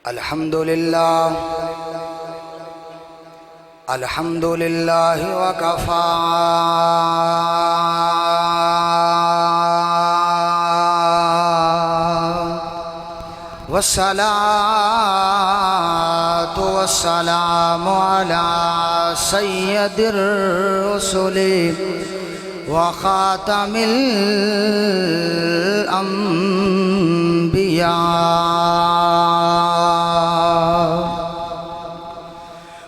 الحمدللہ الحمدللہ وکفا والصلاة والسلام على سيد الرسل وخاتم الأنبياء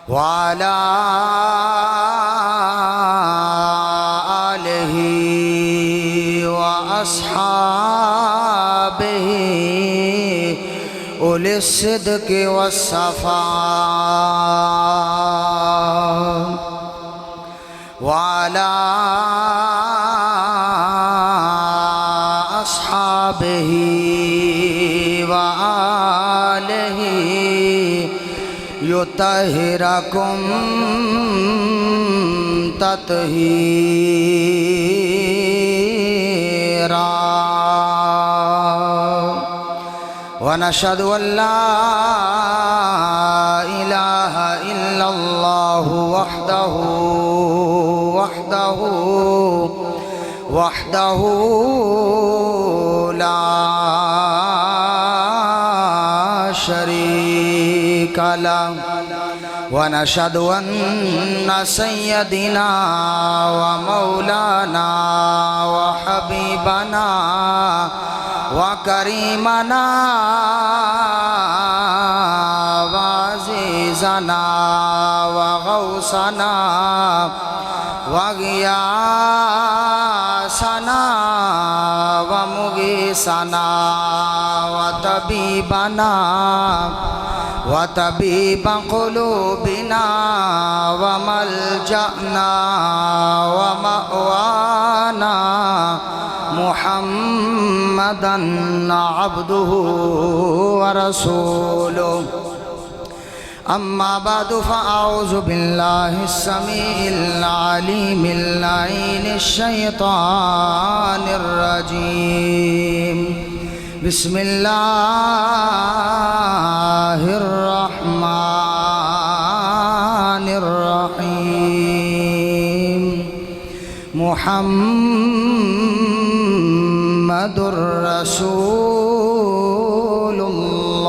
وعلى آله وأصحابه أولي الصدق والصفاء وعلى أصحابه وآله يطهركم تطهيرا ونشهد أن لا إله إلا الله وحده لا شريك له ونشهد أن سيدنا ومولانا وحبيبنا وكريمنا وعزيزنا وغوثنا وغياثنا ومغيثنا وطبيب قلوبنا وملجأنا ومأوانا محمدا عبده ورسوله أما بعد فأعوذ بالله السميع العليم اللعين الشيطان الرجيم بسم الله الرحمن الرحيم محمد رسول الله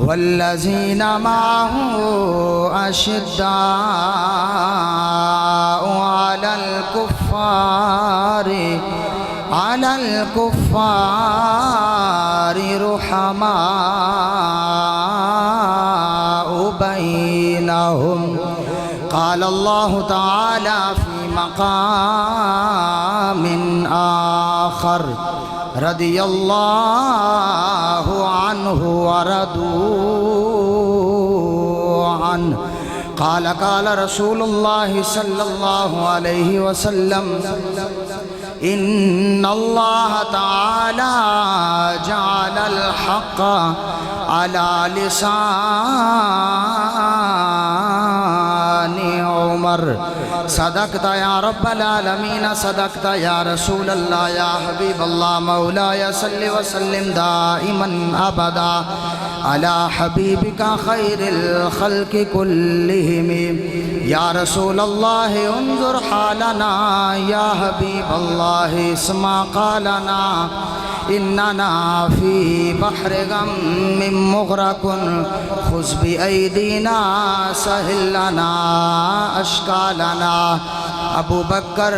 والذين معه أشداء على الكفار رحماء بينهم قال الله تعالى في مقام آخر رضي الله عنه ورضوا عنه قال رسول الله صلى الله عليه وسلم إن الله تعالى جعل الحق على لسان عمر صدقت يا رب العالمين صدقت يا رسول الله يا حبيب الله مولاي صل وسلم دائما أبدا على حبيبك خير الخلق كلهم يا رسول الله انظر حالنا يا حبيب الله اسمع قالنا إننا في بحر غم مغرق خذ بأيدينا سهل لنا أشكالنا أبو بکر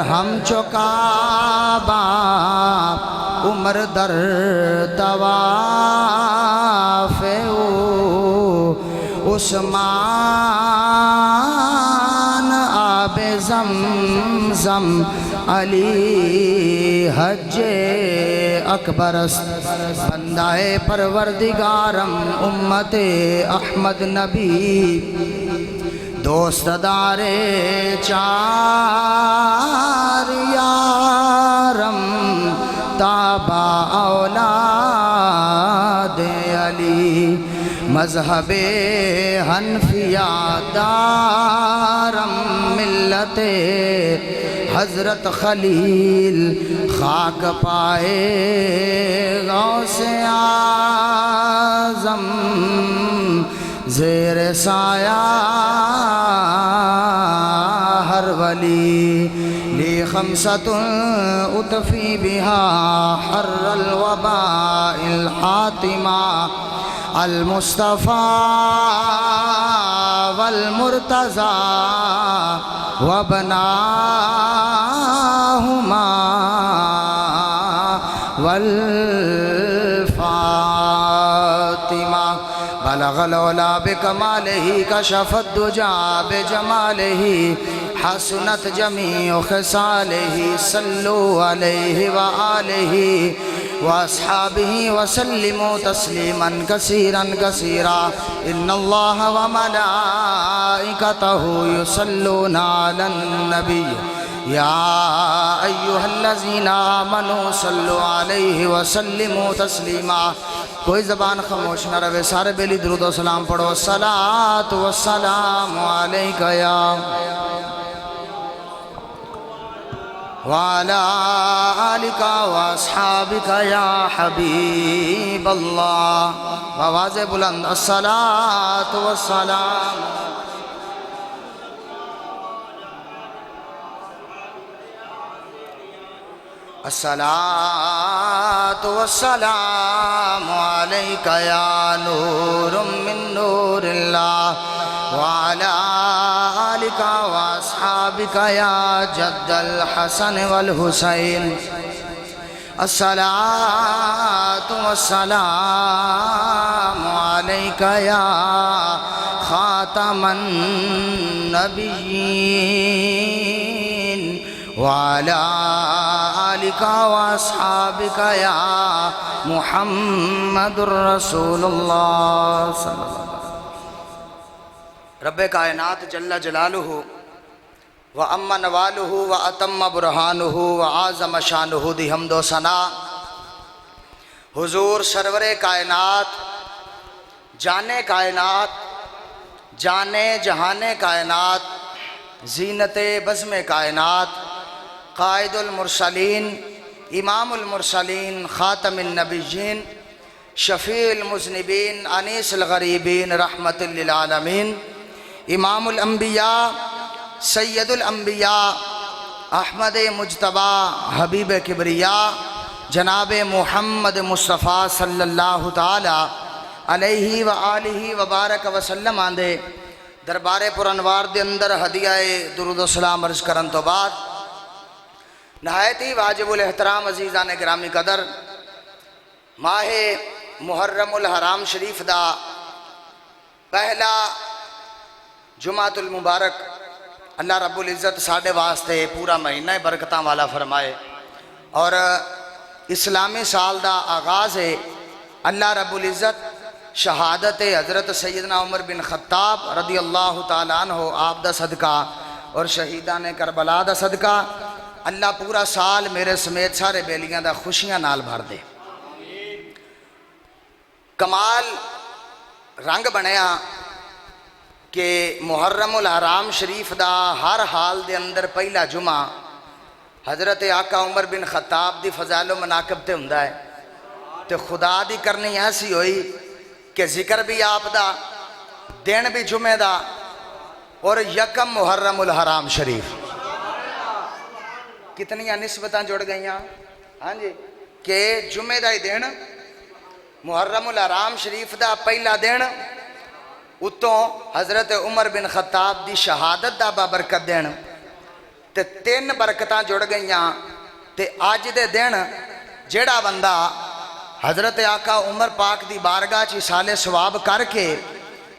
ہم چکابا عمر در طواف عثمان آب زمزم علی حج اکبر است بندہ پروردگارم امت احمد نبی دوست دار چار یارم تابا اولاد علی مذہب حنفیہ دارم ملت حضرت خلیل خاک پائے غوث اعظم زیر سایہ ہر ولی لی خمسۃ اطفی بہا حر الوباء الحاتمہ المصطفیٰ والمرتضی وابناہما والفاطمہ بلغ العلا بکمالہ کشف الدجا بجمالہ حسنت جمیع خصالہ صلو علیہ وآلہ واصحابہ وسلموا تسلیما کثیرا کثیرا ان اللہ وملائکتہ یصلون علی النبی یا ایہا الذین آمنوا صلوا علیہ وسلموا تسلیما. کوئی زبان خاموش نہ رہے، سارے بیلی درود و سلام پڑھو. الصلاۃ والسلام علیک یا وعلی آلک واصحابک یا حبیب اللہ. بآواز بلند الصلاۃ والسلام. الصلاۃ والسلام علیک یا نور من نور اللہ وعلی آلک واصحابک یا جد الحسن والحسین. الصلاۃ والسلام علیک یا خاتم النبیین وعلی آلک واصحابک یا محمد الرسول اللہ صلی اللہ علیہ وسلم. رب کائنات جل جلالہ وعم نوالہ واتم برہانہ وعظم شانہ دی حمد و ثنا حضور سرور کائنات جانے کائنات جانے جہان کائنات زینت بزم کائنات قائد المرسلین امام المرسلین خاتم النبیین شفیع المذنبین انیس الغریبین رحمت للعالمین امام الانبیاء سید الانبیاء احمد مجتبی حبیب کبریاء جناب محمد مصطفیٰ صلی اللہ تعالی علیہ وآلہ وبارک وسلم آندے دربار پر انوار دے اندر ہدیہ درود و سلام عرض کرن تو بعد نہایت ہی واجب الاحترام عزیزان گرامی قدر ماہ محرم الحرام شریف دا پہلا جمعۃ المبارک اللہ رب العزت ساڑھے واسطے پورا مہینہ برکتاں والا فرمائے اور اسلامی سال دا آغاز ہے. اللہ رب العزت شہادت حضرت سیدنا عمر بن خطاب رضی اللہ تعالیٰ عنہ آپ دا صدقہ اور شہیدان کربلا دا صدقہ اللہ پورا سال میرے سمیت سارے بیلیاں دا خوشیاں نال بھر دے. کمال رنگ بنیا کہ محرم الحرام شریف دا ہر حال دے اندر پہلا جمعہ حضرت آقا عمر بن خطاب دی فضائل و مناقب تے ہوندا ہے تے خدا دی کرنی ایسی ہوئی کہ ذکر بھی آپ دا دین بھی جمعہ دا اور یکم محرم الحرام شریف. کتنی نسبتاں جڑ گئیاں ہاں جی کہ جمعہ دا ہی دن محرم الحرام شریف دا پہلا دن اتوں حضرت عمر بن خطاب دی شہادت دا بابرکت دن تے تین برکتاں جڑ گئیاں. تے آج دے دن جیڑا بندہ حضرت آقا عمر پاک دی بارگاہ چی سالے ثواب کر کے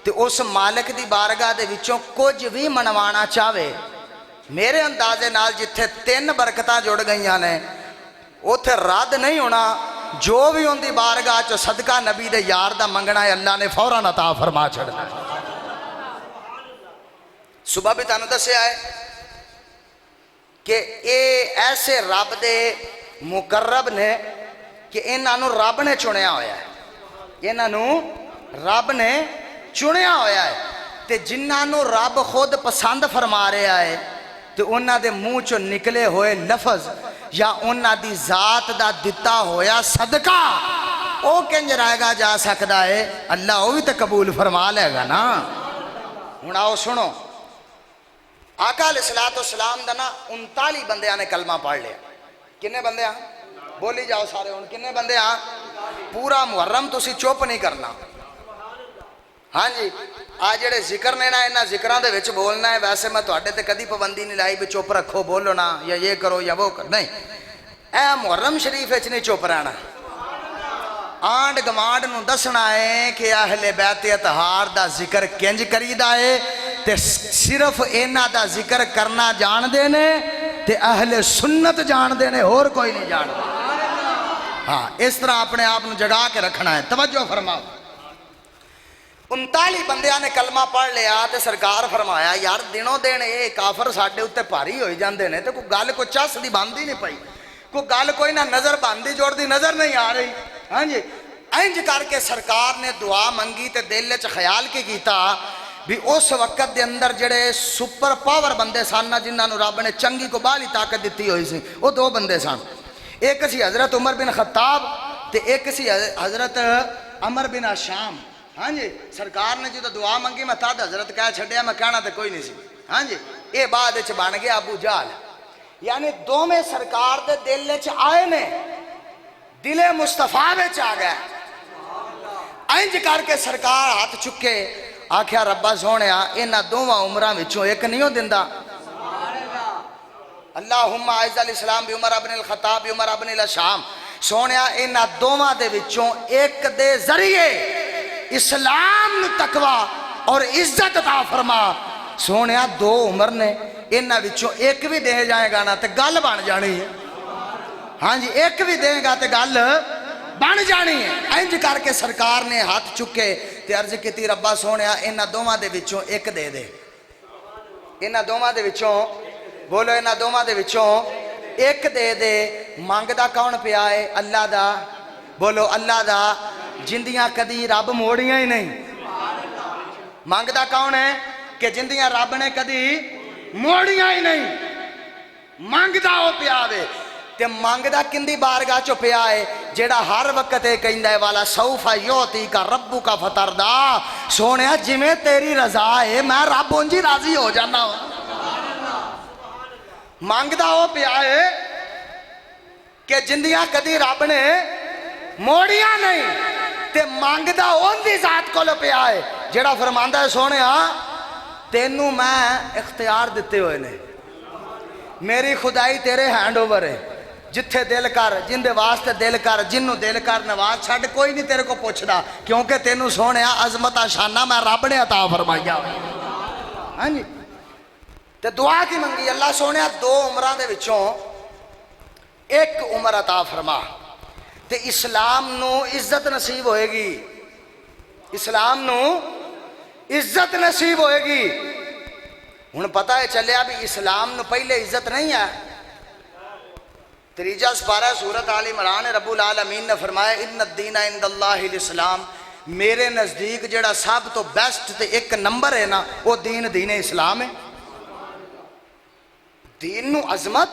تے اس مالک دی بارگاہ دے وچوں کچھ بھی منوانا چاہے میرے اندازے نال جتھے تین برکتاں جڑ گئیاں نے اوتھے رد نہیں ہونا. جو بھی ان دی بارگاہ چو صدقہ نبی دے یار دا منگنا ہے اللہ نے فوراً عطا فرما چھڑنا ہے. صبح بھی تانوں دسیا ہے کہ اے ایسے رب دے مقرب نے کہ انہاں نوں رب نے چنیا ہویا ہے. انہاں نوں رب نے چنیا ہویا ہے تے جنہاں نوں رب خود پسند فرما رہا ہے تے انہاں دے منہ چوں نکلے ہوئے لفظ یا انہاں دی ذات دا دتا ہویا صدقہ او کنج رائے گا جا سکدا ہے؟ اللہ وہ بھی تے قبول فرما لے گا نا۔ ہن آؤ سنو، آقا علیہ السلام دا نا 39 بندیاں نے کلمہ پڑھ لیا۔ کنے بندے ہاں؟ بولی جاؤ سارے ہن، کنے بندے ہاں؟ پورا محرم تسی چپ نہیں کرنا۔ ہاں جی، آج جڑے ذکر نے نا انہاں ذکراں دے وچ بولنا ہے، ویسے میں تواڈے تے کدی پابندی نہیں لائی بھی چپ رکھو بولو نا یا یہ کرو یا وہ کرو، نہیں، اے محرم شریف وچ نہیں چپ رہنا۔ آنڈ گمانڈ نو دسنا ہے کہ اہل بیت اطہار دا ذکر کنج کریدا ہے تے صرف انہاں دا ذکر کرنا جان دے نے تے اہل سنت جان دے نے، اور کوئی نہیں جان دے۔ ہاں، اس طرح اپنے آپ نو جگا کے رکھنا ہے۔ توجہ فرماؤ، 39 بندیاں نے کلمہ پڑھ لیا تے سرکار فرمایا یار دنوں دن یہ کافر ساڈے اوتے بھاری ہوئی جاندے نے تے کوئی گل کوئی چس دی بندی نہیں پئی، کوئی گل کوئی نہ نظر باندھی جوڑ دی نظر نہیں آ رہی۔ ہاں جی، انج کر کے سرکار نے دعا منگی تے دل وچ خیال کی کیتا بھی اس وقت دے اندر جڑے سپر پاور بندے سن جنہاں نو رب نے چنگی کو بالی طاقت دتی ہوئی سی، وہ 2 بندے سن، ایک سی حضرت عمر بن خطاب تے ایک سی حضرت عمر بن شام۔ ہاں جی، سرکار نے جو دعا منگی میں تد حضرت کہہ چھڈیا، میں کہنا تے کوئی نہیں سی۔ ہاں جی، یہ بعد وچ بن گیا ابو جہل، یعنی دوویں سرکار دے دل وچ آئے نے، دل مصطفیٰ وچ آ گئے۔ انج کر کے سرکار ہاتھ چکے آکھیا ربا سونیا انہاں دوواں عمراں وچوں ایک نہیں ہو دیندا؟ اللہم اعز الاسلام بعمر ابن الخطاب بعمر ابن الشام، سونیا انہاں دوواں دے وچوں ایک دے ذریعے اسلام نو تقوی اور عزت عطا فرما۔ سونیا 2 عمر نے، انہاں وچوں ایک بھی دے جائے گا نا تے گل بن جانی ہے۔ ہاں جی، ایک بھی دے گا تے گل بن جانی ہے۔ انج کر کے سرکار نے ہاتھ چکے تے عرض کیتی ربا سونیا انہاں دوواں دے وچوں ایک دے دے، انہاں دوواں دے وچوں بولو، انہاں دوواں دے وچوں ایک دے دے۔ منگدا کون پیا ہے؟ اللہ دا، بولو اللہ دا، جندیاں کدی رب موڑیاں ہی نہیں۔ منگدا کون ہے؟ کہ جندیاں رب نے کدی موڑیاں ہی نہیں، منگدا وہ پیا وے۔ تے منگدا کندی بارگاہ چو پیا ہے؟ جیڑا ہر وقت یہ کہندا ہے والا سوف یوتی کا ربو کا فتردا، سونیا جویں تیری رضا ہے میں رب اونجی راضی ہو جانا ہوں۔ منگدا وہ پیا ہے کہ جندیاں کدی رب نے موڑیاں نہیں، تے منگدا اون دی ذات کولو پیا ہے جیڑا فرماندا ہے سونیا تینوں میں اختیار دیتے ہوئے نے، میری خدائی تیرے ہینڈ اوور ہے، جتھے دل کر، جن دے واسطے دل کر، جنوں دل کر نواز چھڈ، کوئی نہیں تیرے کو پوچھدا، کیونکہ تینوں سونیا عظمت شانہ میں رب نے عطا فرمایا ہوئی۔ ہاں جی، تے دعا کی منگی اللہ سونیا 2 عمراں دے وچوں ایک عمر عطا فرما تے اسلام نو عزت نصیب ہوئے گی، اسلام نو عزت نصیب ہوئے گی۔ ہن پتہ ہے چلیا بھی اسلام نو پہلے عزت نہیں ہے۔ 3 سپارہ سورت آل عمران رب العالمین نے فرمایا ان الدین عند اللہ الاسلام، میرے نزدیک جڑا سب تو بیسٹ تے ایک نمبر ہے نا وہ دین اسلام ہے۔ دین نو عظمت،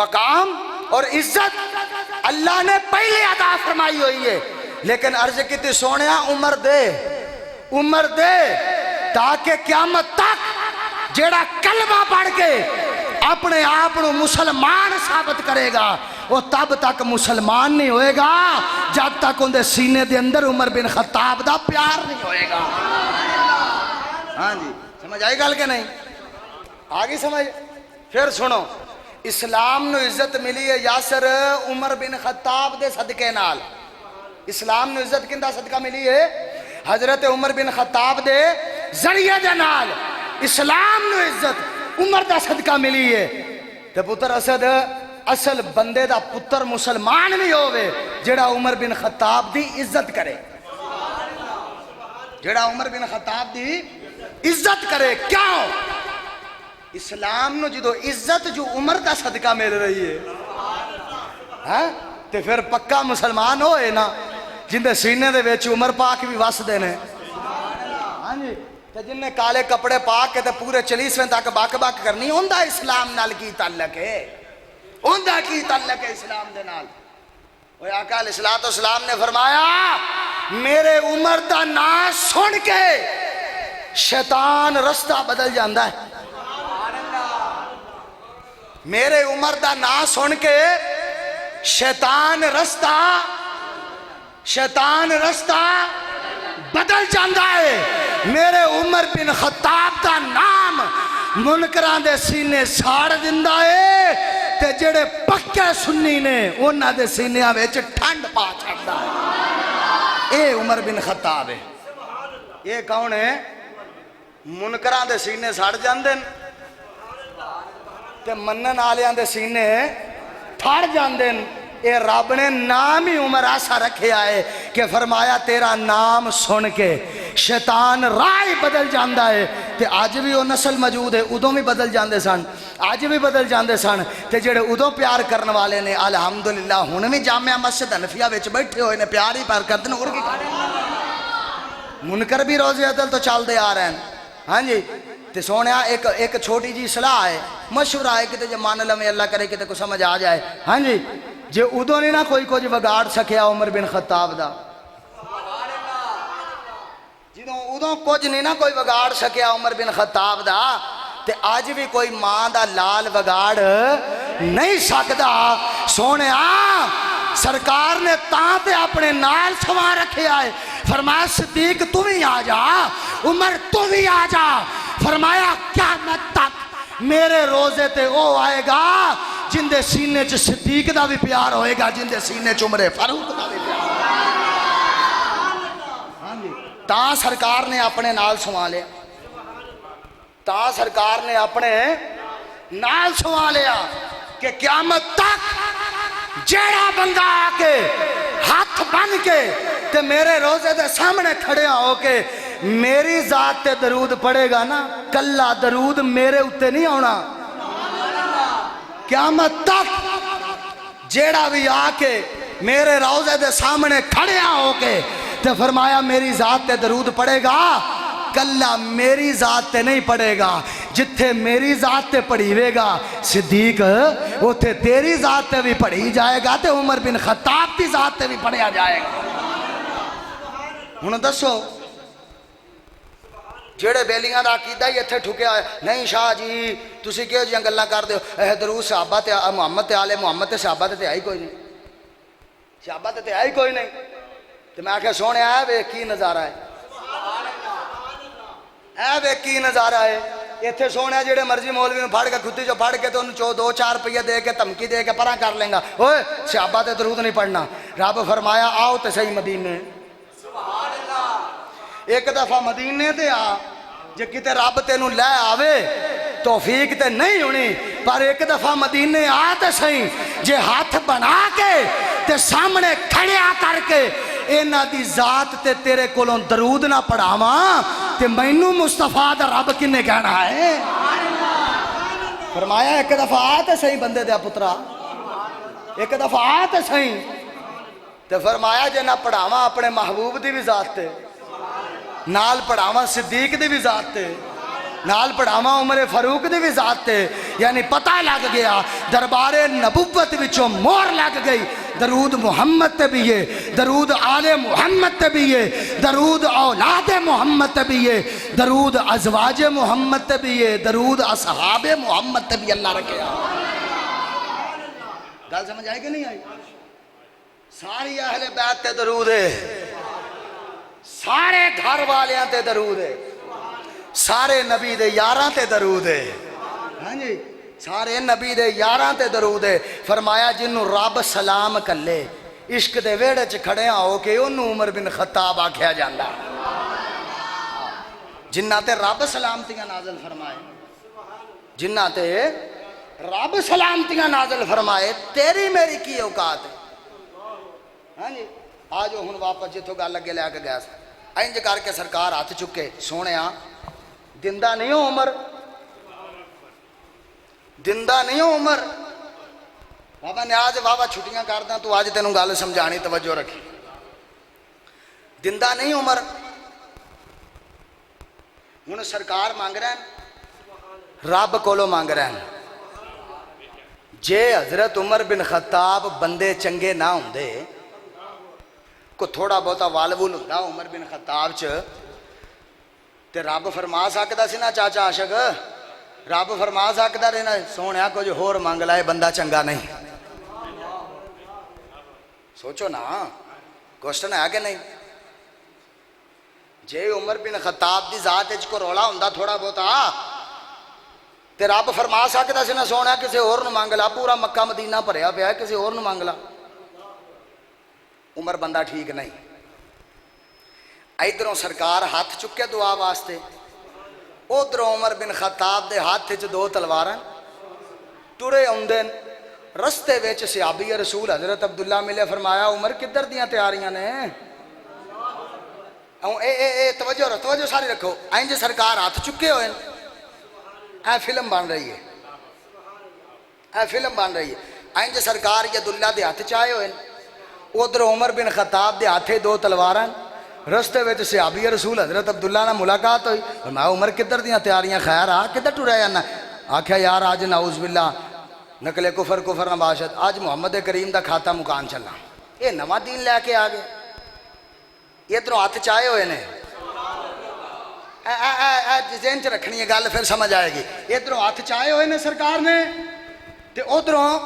مقام اور عزت اللہ نے پہلے عطا فرمائی ہوئی ہے، لیکن عرض کیتی سونیا عمر دے تاکہ قیامت تک جیڑا کلمہ پڑھ کے اپنے آپ نو مسلمان ثابت کرے گا وہ تب تک مسلمان نہیں ہوئے گا جب تک ان دے سینے دے اندر عمر بن خطاب دا پیار نہیں ہوئے گا۔ ہاں جی، سمجھ آئی گل کہ نہیں؟ آگے سمجھ؟ پھر سنو، اسلام نو عزت ملی ہے یاسر عمر بن خطاب دے صدقے نال۔ اسلام نو عزت کندہ صدقہ ملی ہے؟ حضرت عمر بن خطاب دے ذریعے دے نال اسلام نو عزت عمر دا صدقہ ملی ہے۔ تے پتر اسد اصل بندے دا پتر مسلمان نہیں ہوئے جڑا عمر بن خطاب دی عزت کرے، جڑا عمر بن خطاب دی عزت کرے۔ کیوں؟ اسلام نو جدو عزت جو عمر دا صدقہ مل رہی ہے ہاں تے پھر پکا مسلمان ہوئے نا جن دے سینے دے ویچ عمر پاک بھی وس دے نے۔ ہاں جی، تے جن نے کالے کپڑے پا کے تے پورے 40ویں تک بک بک کرنی اوندا اسلام نال کی تعلق ہے؟ اوندا کی تعلق ہے اسلام دے نال؟ وہ آقا علیہ الصلوۃ والسلام نے فرمایا میرے عمر دا نام سن کے شیطان رستہ بدل جاندا ہے. میرے عمر دا نام سن کے شیطان رستہ بدل جاندا ہے. میرے عمر بن خطاب دا نام منکراں دے سینے ساڑ دیندا ہے تے جڑے پکے سنی نے انہاں دے سینیاں وچ ٹھنڈ پا چھڑدا ہے. اے عمر بن خطاب ہے. یہ کون ہے؟ منکراں دے سینے سڑ جاندے تے منن والیاں دے سینے ٹھڑ جاندے. اے رب نے نام ہی عمر ایسا رکھیا ہے کہ فرمایا تیرا نام سن کے شیطان راہ بدل جاندا ہے. تے آج بھی وہ نسل موجود ہے، ادوں بھی بدل جاندے سن، آج بھی بدل جاندے سن. تے جڑے ادوں پیار کرن والے نے الحمدللہ ہن بھی جامعہ مسجد حنفیہ وچ بیٹھے ہوئے نے، پیار ہی پیار کردے نے. اور کی منکر بھی روزے عدل تو چلدے آ رہے ہیں. ہاں جی. تے سونیا ایک چھوٹی جی صلاح ہے، مشورہ ہے، کتے جو مان لویں اللہ کرے کتے کو سمجھ آ جائے. ہاں جی. جے ادوں نہیں نہ کوئی کچھ وگاڑ سکیا عمر بن خطاب دا، جدوں ادوں کچھ نہیں نہ کوئی وگاڑ سکیا عمر بن خطاب دا، تے آج بھی کوئی ماں دا لال وگاڑ نہیں سکدا. سونیا سرکار نے تاں تے اپنے نال سوا رکھے آئے. فرمایا صدیق تو بھی آ جا، عمر تو بھی آ جا. فرمایا قیامت تک میرے روزے تے او آئے گا جن دے سینے چ صدیق دا بھی پیار ہوئے گا، جن دے سینے چ عمر فاروق دا بھی پیار ہوئے گا. تاں سرکار نے اپنے نال سوا لیا، تاں سرکار نے اپنے نال سوا لیا کہ قیامت تک جیڑا بندہ آ کے ہاتھ بن کے تے میرے روزے دے سامنے کھڑے ہو کے میری ذات تے درود پڑے گا نا، کلا درود میرے اتے نہیں آنا. قیامت تک جیڑا بھی آ کے میرے روزے دے سامنے کھڑے ہو کے تے فرمایا میری ذات تے درود پڑے گا، کلا میری ذات تے نہیں پڑے گا. جتھے میری ذات تے پڑھیوے گا صدیق اوتھے تیری ذات تے بھی پڑھی جائے گا تے عمر بن خطاب کی ذات تے بھی پڑھیا جائے گا. ہن دسو جڑے بیلیاں دا عقیدہ ہی اتھے ٹھکیا ہے نہیں شاہ جی تسی کیوں جیاں گلاں کردے ہو، اے درود صحابہ تے محمد تے آل محمد تے صحابہ تے ہے ہی کوئی نہیں، صحابہ تے ہے ہی کوئی نہیں. تے میں آکھیا سونے اے ویکھ کی نظارہ ہے، اے ویکھ کی نظارہ ہے. اتھے سونے جڑے مرضی مولوی میں پھڑ کے کھتی جو پھڑ کے تو انہوں 2-4 روپیہ دے کے دھمکی دے کے پرا کر لیں گا، اوے صحابہ تے درود نہیں پڑھنا. رب فرمایا آؤ تے صحیح مدینے. ایک دفعہ مدینے تے آ، جے کتے رب تینوں لے آوے توفیق تے نہیں ہونی، پر ایک دفعہ مدینے آ تے صحیح جے ہاتھ بنا کے تے سامنے کھڑیا کر کے اینا دی ذات تے تیرے کولوں درود نہ پڑھاواں تے مینوں مصطفیٰ دا رب کنے کہنا ہے. فرمایا ایک دفعہ آ تے صحیح بندے دیا پترا، ایک دفعہ آ تے صحیح. تے فرمایا جے نہ پڑھاواں اپنے محبوب دی بھی ذات تے، نال پڑھاواں صدیق دی بھی ذات تے، نال پڑھاواں عمر فاروق دی بھی ذات تے. یعنی پتہ لگ گیا دربار نبوت وچوں مور لگ گئی. درود محمد تے بھی ہے، درود آل محمد تے بھی ہے، درود اولاد محمد تے بھی ہے، درود ازواج محمد تے بھی ہے، درود اصحاب محمد تے بھی اللہ رکھے. گل سمجھ آئی کہ نہیں آئی؟ ساری اہل بیت تے درود ہے، سارے گھر والیاں تے درود ہے، سارے نبی دے یاراں تے درود ہے. ہاں جی سارے نبی دے یاراں تے درود ہے. فرمایا جنوں رب سلام کلے عشق دے ویڑے چ کھڑیاں ہو کے انہوں عمر بن خطاب آکھیا جاندا. جنہ تے رب سلامتیاں نازل فرمائے، جنہ تے رب سلامتیاں نازل فرمائے، تیری میری کی اوقات ہے. ہاں جی آجو ہن واپس جتھوں گل لگے لے کے گیا انج کر کے سرکار ہاتھ چکے سونیا دندہ نہیں ہو عمر، دندہ نہیں ہو عمر. بابا نیاز بابا چھٹیاں کردہ تو آج تینوں گل سمجھانی توجہ رکھی. دندہ نہیں عمر، ہوں سرکار مانگ رہے ہیں رب کولو مانگ رہے ہیں جے حضرت عمر بن خطاب بندے چنگے نہ ہوندے کو تھوڑا بہتا والول ہوندا عمر بن خطاب چ تے رب فرما سکدا سی نا چاچا عاشق رب فرما سکدا رہنا سونیا کچھ ہور مانگ لائے بندہ چنگا نہیں سوچو نا کوشچن ہے کہ نہیں جے عمر بن خطاب دی ذات وچ کو رولا ہوندا تھوڑا بہتا تے رب فرما سکدا سی نا سونا کسی اور نو مانگ لا پورا مکہ مدینہ بھریا پیا کسی اور نو مانگ لا عمر بندہ ٹھیک نہیں ادھروں سرکار ہاتھ چکے دعا واسطے ادھروں عمر بن خطاب دے ہاتھ چ دو تلواراں ٹرے آندے رستے وچ صحابی رسول حضرت عبداللہ ملے فرمایا عمر کدھر دیاں تیاریاں نے توجہ ساری رکھو اینج سرکار ہاتھ چکے ہوئے اے فلم بن رہی ہے اینج سرکار عبداللہ دے ہاتھ چائے ہوئے ادھر عمر بن خطاب دے ہاتھے دو تلواراں رستے وچ صحابی رسول حضرت عبداللہ نہ ملاقات ہوئی میں عمر کدھر دیاں تیاریاں خیر کدھر ٹریا جانا آکھیا یار آج نعوذ باللہ نقل کفر نباشت آج محمد کریم دا کھاتا مکان چلنا یہ نواں دین لے کے آ گئے ادھروں ہاتھ چائے ہوئے نے ذہن چ رکھنی ہے گل پھر سمجھ آئے گی ادھروں ہاتھ چائے ہوئے نے سرکار نے تے ادھروں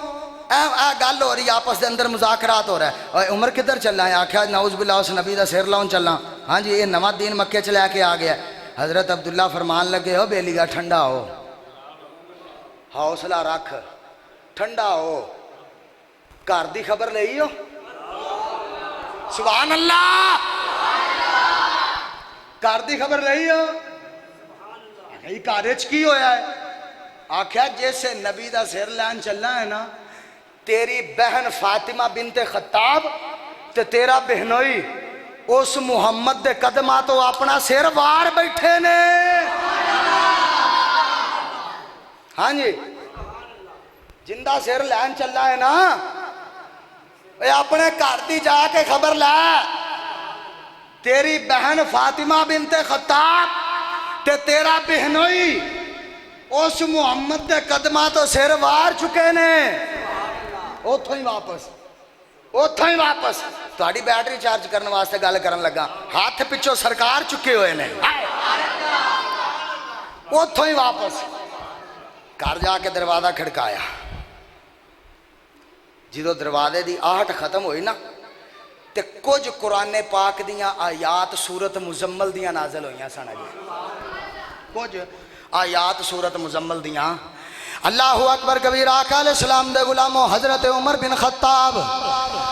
گل ہو رہی آپس دے اندر مذاکرات ہو رہا ہے عمر کدھر چلنا ہے آکھیا نعوذ باللہ اس نبی دا سر لاؤن چلنا ہاں جی یہ نواں دین مکے چ لے کے آ گیا حضرت عبداللہ فرمان لگے ہو بیلی گا ٹھنڈا ہو حوصلہ رکھ ٹھنڈا ہو گھر دی خبر لئی ہو سبحان اللہ گھر دی خبر لئی ہو گھر کی ہویا ہے آکھیا جیسے نبی دا سر لین چلنا ہے نا تیری بہن فاطمہ بنت خطاب تے تیرا بہنوئی اس محمد دے قدمہ تو اپنا سر وار بیٹھے نے ہاں جی جندہ سر لین چلنا ہے نا اپنے گھر دی جا کے خبر لے تیری بہن فاطمہ بنت خطاب تے تیرا بہنوئی اس محمد دے قدمہ تو سر وار چکے نے اتھوں ہی واپس تہاڈی بیٹری چارج کرنے واسطے گل کرن لگا ہاتھ پچھو سرکار چکے ہوئے نے اتھوں ہی واپس گھر جا کے دروازہ کھڑکایا جدو دروازے دی آہٹ ختم ہوئی نا تے کچھ قرآن پاک دیاں آیات سورت مزمل دیاں نازل ہوئیاں سن کچھ آیات سورت مزمل دیاں اللہ اکبر کبیر آقا علیہ السلام دے غلاموں حضرت عمر بن خطاب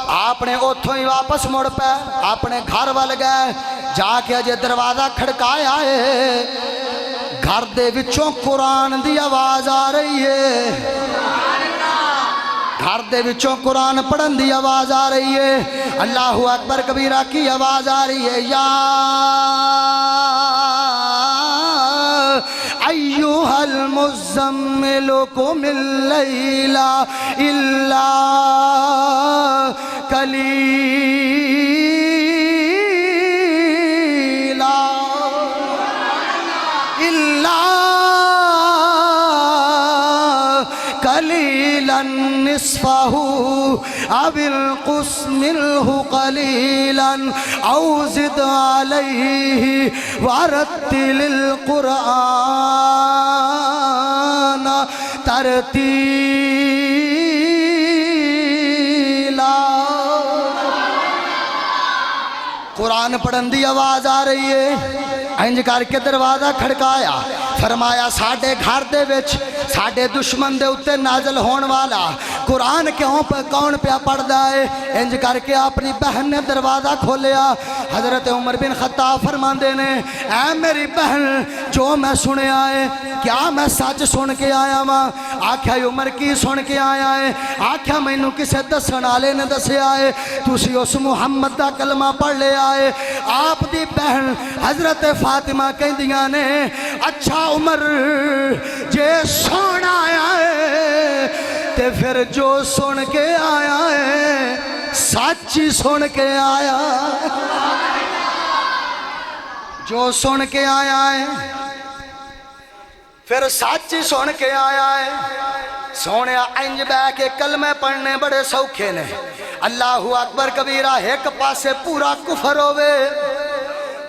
آپ نے اتھوں ہی واپس مڑ پہ اپنے گھر وال گئے جا کے اجے دروازہ کھڑکایا ہے گھر دے وچوں قرآن دی آواز آ رہی ہے گھر دے وچوں قرآن پڑھن دی آواز آ رہی ہے اللہ اکبر کبیرہ کی آواز آ رہی ہے یا ایوہ المزمل قم اللیل الا قلیلا قلیلا نصفہ او انقص منہ قلیلا او زد علیہ ورتل القرآن ترتیلا قرآن پڑھن دی آواز آ رہی ہے انج کر کے دروازہ کھڑکایا فرمایا ساڑھے گھر دے وچ ساڑھے دشمن دے اتے نازل ہون والا قرآن کون پیا پڑھ دائے انج کر کے اپنی بہن نے دروازہ کھولیا حضرت عمر بن خطاب فرماندے نے اے میری بہن جو میں سنے آئے کیا میں سچ سن کے آیا ماں آکھیا عمر کی سن کے آیا ہے آکھیا میں نو کسے دسن آلے نے دسے آئے تُسی اس محمد دا کلمہ پڑھ لے آئے آپ دی بہن حضرت فاطمہ کہیں دیاں نے اچھا عمر جے سن آیا ہے تے پھر جو سن کے آیا ہے سچی سن کے آیا جو سن کے آیا ہے پھر سچ سن کے آیا ہے سونے انج بہ کے کلمے پڑھنے بڑے سوکھے نے اللہ اکبر کبیرہ ایک پاسے پورا کفر ہوئے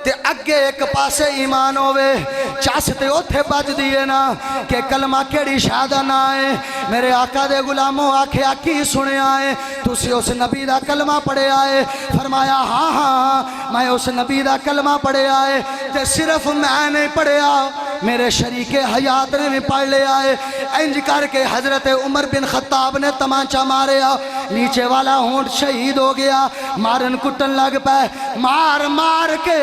تے اگے ایک پاسے ایمان ہوئے چاستے اوتھے بج دیئے نا کہ کلمہ کیڑی شہادہ نہ آئے میرے آقا دے غلاموں آکھے آکی سنے آئے تُسی اس نبی دا کلمہ پڑھے آئے فرمایا ہاں ہاں میں اس نبی دا کلمہ پڑھے آئے تے صرف میں نہیں پڑھے آؤ میرے شریک حیات نے بھی پڑھ لے آئے انج کر کے حضرت عمر بن خطاب نے تمانچہ مارے آؤ نیچے والا ہونٹ شہید ہو گیا مارن کٹن لگ پہ مار مار کے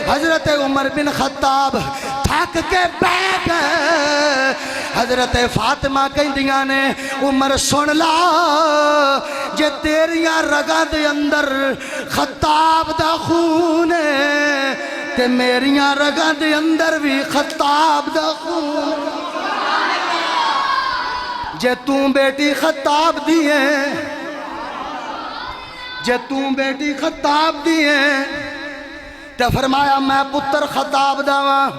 حضرت عمر بن خطاب تھک کے بیٹھ گئے حضرت فاطمہ کہندیاں نے عمر سن لا جے تیریاں رگاں دے اندر خطاب دا خون ہے تے میریاں رگاں دے اندر بھی خطاب دا خون جے توں بیٹی خطاب دیئے جے توں بیٹی خطاب دیئے تے فرمایا میں پتر خطاب داواں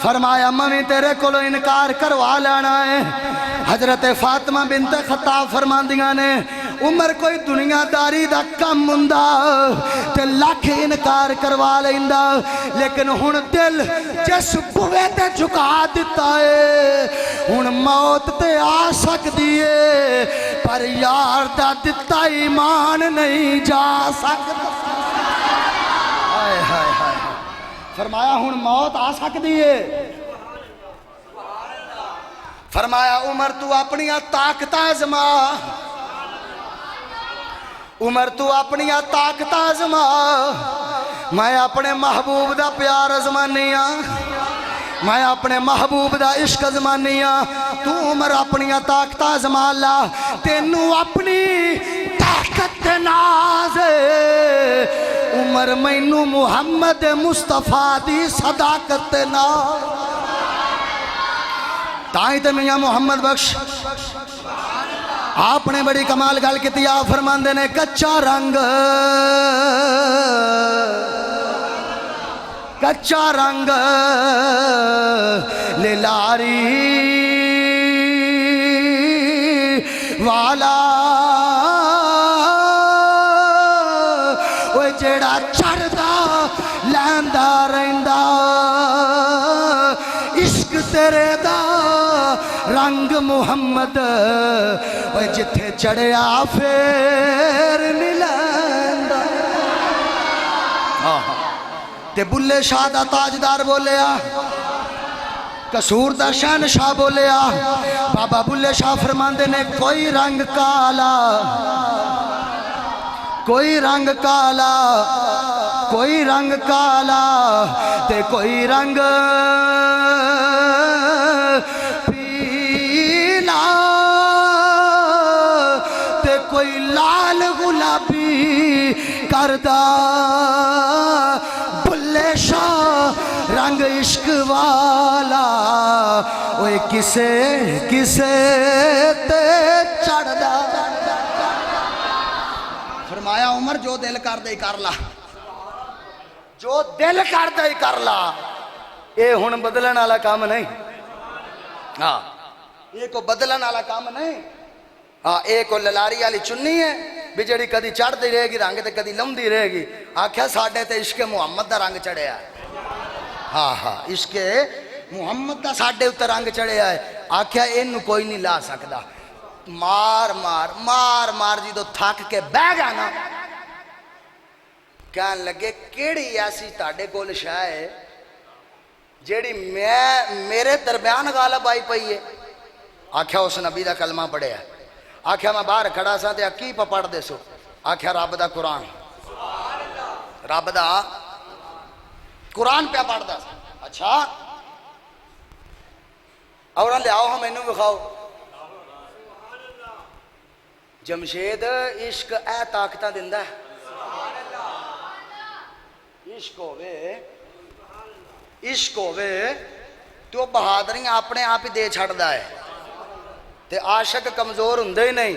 فرمایا ممی تیرے کولو انکار کروا لینا ہے حضرت فاطمہ بنت خطاب فرماندیاں نے عمر کوئی دنیا داری دا کم ہوندا تے لاکھ انکار کروا لیندا لیکن ہن دل جس بوے تے جھکا دیتا ہے ہن موت تے آ سکدی ہے پر یار دا دتا ایمان نہیں جا سکدا ہائے ہائے ہائے فرمایا ہن موت آ سکدی ہے فرمایا عمر تو اپنی طاقت آزما عمر تو اپنی طاقت آزما میں اپنے محبوب دا پیار ازمانی ہاں میں اپنے محبوب دا عشق ازمانی ہاں تو عمر اپنی طاقت آزما لا تینوں اپنی طاقت ناز عمر مینوں محمد مصطفیٰ دی صداقت ناز تائیں تے میاں محمد بخش آپ نے بڑی کمال گل کیتی آپ فرماندے نے کچا رنگ للاری والا وہ جڑا چڑھدا لیندا رہندا عشق تیرے دا رنگ محمد وہ جتھے چڑھیا پھر نہیں لیندا تے بلے شاہ دا تاجدار بولیا قصور دا شہنشاہ بولیا بابا بلے شاہ فرماندے نے کوئی رنگ کالا کوئی رنگ کالا کوئی رنگ کالا تے کوئی رنگ پیلا تے کوئی لال گلابی کردہ بلے شاہ رنگ عشق والا اوے کسے کسے تے چڑھدا فرمایا عمر جو دل کر دے کر لا جو دل کر دے کر لا اے ہن بدلن والا کام نہیں ہاں یہ کو بدلن والا کام نہیں ہاں اے کو للاری والی چننی ہے بھی جڑی کدی چڑھ دی رہے گی رنگ تے کدی لمدی رہے گی آکھیا ساڈے تے عشق محمد دا رنگ چڑھیا ہے ہاں ہاں عشق محمد دا ساڈے اوتے رنگ چڑھیا ہے آکھیا اینو کوئی نہیں لا سکدا مار مار مار مار جی تو تھک کے بہ گیا نا کہن لگے کیڑی ایسی تاڑے کول شاہ ہے جیڑی میرے درمیان غالب آئی پئی ہے آکھیا اس نبی دا کلمہ پڑھے ہے آکھیا میں باہر کھڑا سا تے کی پا پڑھ دے سو آکھیا رب دا قرآن رب دا قرآن پہ پڑھ دا اچھا اور لے آؤ ہم انہوں بکھاؤ جمشید عشق اے طاقتہ دندہ ہے عشق ہوئے تو بہادریاں اپنے آپ ہی دے چھڑ دا ہے تے عاشق کمزور ہندے ہی نہیں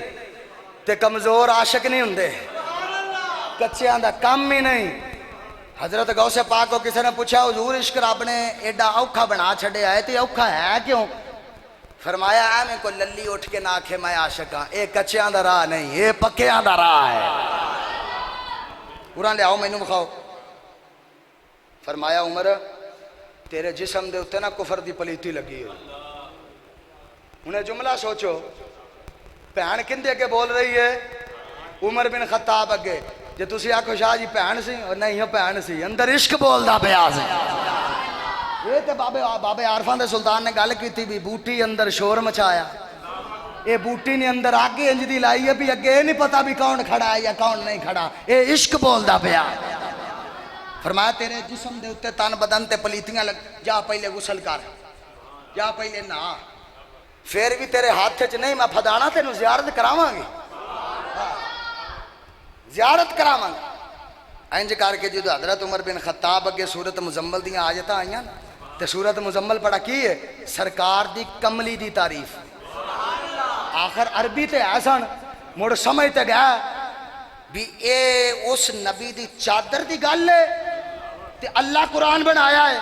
تے کمزور عاشق نہیں ہندے کچھیاں دا کم ہی نہیں حضرت غوث پاک کو کسی نے پوچھا حضور عشق رب نے ایڈا اوکھا بنا چھڑیا ہے تے اوکھا ہے کیوں؟ فرمایا اے میں کو للی اٹھ کے نہ آکھے میں عاشق ہاں، اے کچیاں دا راہ نہیں، اے پکیاں دا راہ ہے۔ قرآن لے آؤ مینوں بخاؤ۔ فرمایا عمر تیرے جسم دے اتے نا کفر دی پلیتی لگی ہے۔ انہیں جملہ سوچو، بہن کندے کے بول رہی ہے؟ عمر بن خطاب اگے۔ جے تسی آکھو شاہ جی بہن سی، اور نہیں بہن سی، اندر عشق بولدا پیا سی۔ یہ تے بابے عارفاں دے سلطان نے گل کیتی بھی بوٹی اندر شور مچایا، اے بوٹی نے اندر آگے انج دی لائی ہے بھی اگے یہ نہیں پتا بھی کون کھڑا ہے یا کون نہیں کھڑا، اے عشق بولدا پیا۔ فرمایا تیرے جسم دے اتے تن بدن تے پلیتیاں لگ، جا پہلے غسل کر، جا پہلے نہا، پھر بھی تیرے ہاتھ چ نہیں میں پھدانا تینوں زیارت کراواں گی، زیارت کراواں گی۔ انج کر کے جدو حضرت عمر بن خطاب اگے سورت مزمل دیاں آیتاں آئیاں تے سورت مزمل پڑھا کی ہے؟ سرکار دی کملی دی تعریف۔ آخر عربی تے ایسا مڑ سمجھ تے گیا بھی اے اس نبی دی چادر دی گل ہے تے اللہ قرآن بنایا ہے۔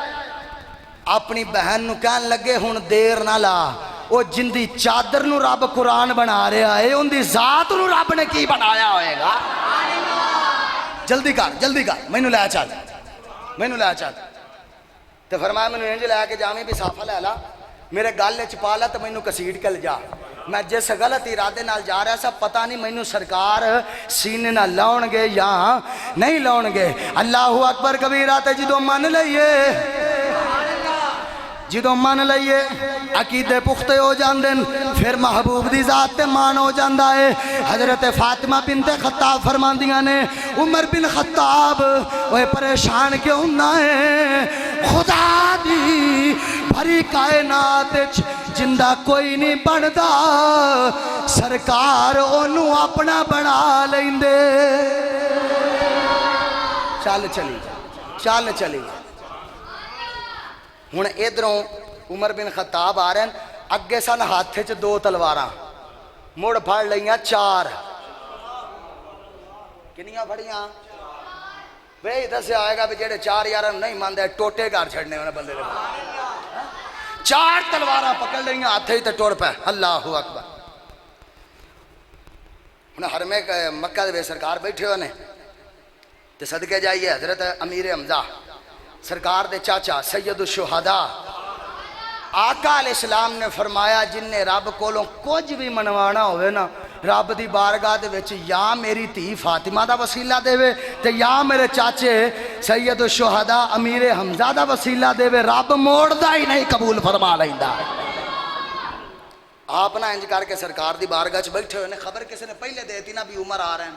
اپنی بہن نو کہن لگے ہن دیر نہ لا، او جن دی چادر نو رب قرآن بنا رہا ہے ان دی ذات نو رب نے کی بنایا ہوئے گا؟ جلدی کر مینوں لے چل، مینوں لے چل۔ تے فرمایا مینوں انج لے کے جاویں بھی صافہ لے لا، میرے گل وچ پا لا تے مینوں کسیٹ کے لے جا۔ میں جس غلط ارادے نال جا رہا سا پتہ نہیں مینوں سرکار سینے نہ لاؤن گے یا نہیں لاؤن گے۔ اللہ اکبر کبیرہ تے جدوں من لئیے، جدوں من لئیے عقیدے پختے ہو جاندن، پھر محبوب دی ذات تے مان ہو جاندہ ہے۔ حضرت فاطمہ بنت خطاب فرماندیاں نے عمر بن خطاب وہ پریشان کیوں نہ ہے، خدا دی بھری کائنات جندہ کوئی نہیں بندا، سرکار انہوں اپنا بنا لیندے۔ چل چلی ہن ادھروں عمر بن خطاب آ رہے ہیں، اگے سن ہاتھ چ 2 تلواراں، مڑ پھڑ لئیاں 4۔ کنیاں پھڑیاں؟ بھئی دسیا آئے گا بھی جڑے 4 یار نہیں ماندے ٹوٹے گھر چھڑنے ہونے بندے دے 4 تلواراں پکڑ لئیاں ہاتھے تے ٹوڑ پہ۔ اللہ اکبر۔ انہیں حرمے مکہ دے سرکار بیٹھے ہونے تے صدقے جائیے حضرت امیر حمزہ سرکار دے چاچا سید الشہداء آقا علیہ السلام نے فرمایا جن نے رب کولوں کچھ بھی منوانا ہوئے نا، رب دی بارگاہ دے وچ یا میری تھی فاطمہ دا وسیلہ دے وے تے یا میرے چاچے سید الشہداء امیر حمزہ دا وسیلہ دے وے، رب موڑ دا ہی نہیں قبول فرما لیندا۔ آپ نہ انج کر کے سرکار دی بارگاہ چ بیٹھے ہوئے نے، خبر کسی نے پہلے دیتی نا بھی عمر آ رہے ہیں،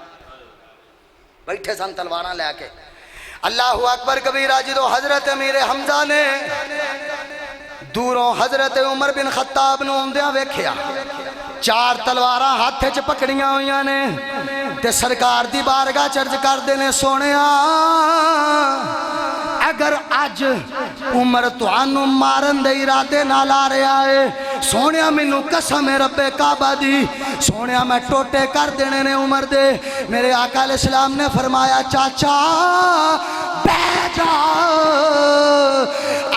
بیٹھے سن تلواراں لے کے۔ اللہ اکبر کبیرہ جدو حضرت امیر حمزہ نے دوروں حضرت عمر بن خطاب نو اوندیاں ویکھیا، 4 تلواراں ہاتھ چ پکڑیاں ہوئیاں نے تے سرکار دی بارگاہ چرج کر دینے سونیا اگر اج عمر تانوں مارن دے ارادے نال آ رہا ہے، سونیا مینوں قسم ہے رب کعبہ دی، سونیا میں ٹوٹے کر دینے نے عمر دے۔ میرے آقا علیہ السلام نے فرمایا چاچا بہ جا،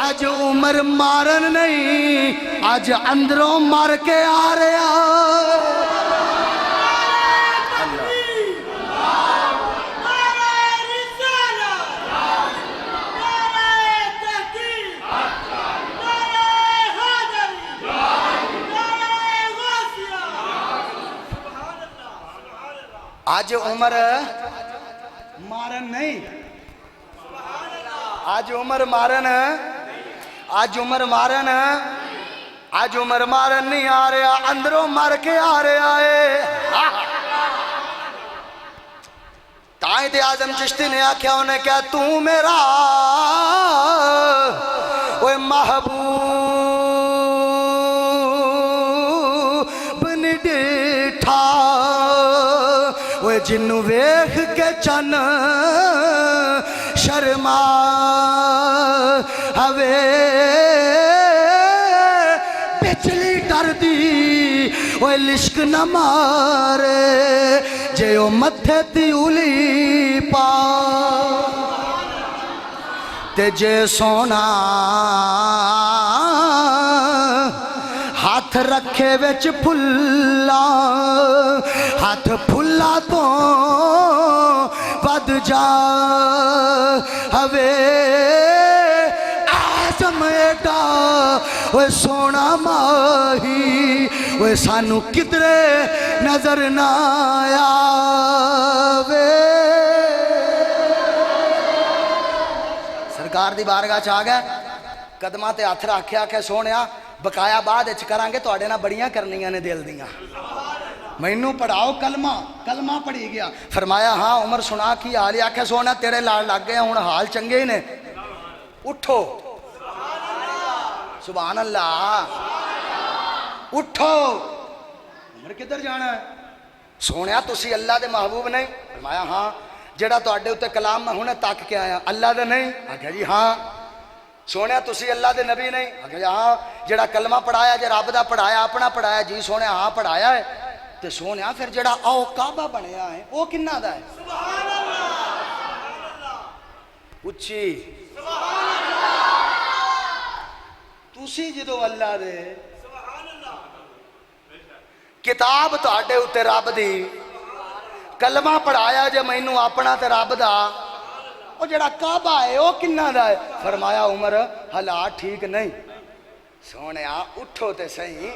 اج عمر مارن نہیں، اج اندروں مار کے آ رہا۔ آج عمر مارن نہیں، آج عمر مارن، آج عمر مارن، آج عمر مارن نہیں آ رہا، اندروں مار کے آ رہا ہے۔ قائد اعظم چشتی نے آکھیا انہیں کہا تو میرا وہ محبوب نہیں ڈیٹھا، وہ جنوں ویکھ کے چن شرما ہوے، بچلی ڈر دی وہ لشک نہ مارے جے او متھے تی اولی پا۔ تے جے سونا ہاتھ رکھے وچ پھلا ہاتھ پھلا تو ود جا ہوے آزم ایڈا وہ سونا ماہی وہ سانو کدرے نظر نہ آوے سرکار دی بارگاہ چ آ گئے قدماں تے ہاتھ رکھیا کہ سونیا بقایا بعد اچ کرانگے تواڈے نال بڑیاں کرنیاں نے دل دیاں مینوں پڑھاؤ کلمہ کلمہ پڑھی گیا فرمایا ہاں عمر سنا کی حال ہے آکھیا سونا تیرے لال لگ گئے ہن حال چنگے ہی نے اٹھو سبحان اللہ اٹھو عمر کدھر جانا ہے سونیا تسی اللہ دے محبوب نہیں فرمایا ہاں جڑا تواڈے اوتے کلام میں ہنے تک کے آیا اللہ دے نہیں آکھیا جی ہاں سونے تسی اللہ دے نبی نہیں آکھیا ہاں جڑا کلمہ پڑھایا جے رب دا پڑھایا اپنا پڑھایا جی سونے ہاں پڑھایا ہے تے سونے پھر جڑا او کعبہ بنیا ہے او کنہ دا ہے سبحان اللہ اچھی سبحان اللہ تسی جدو اللہ دے سبحان اللہ کتاب تواڈے اوتے رب دی کلمہ پڑھایا جے مینوں اپنا تے رب دا وہ جڑا کعبہ ہے وہ کنہ دا ہے فرمایا عمر حالات ٹھیک نہیں سونے اٹھو تے صحیح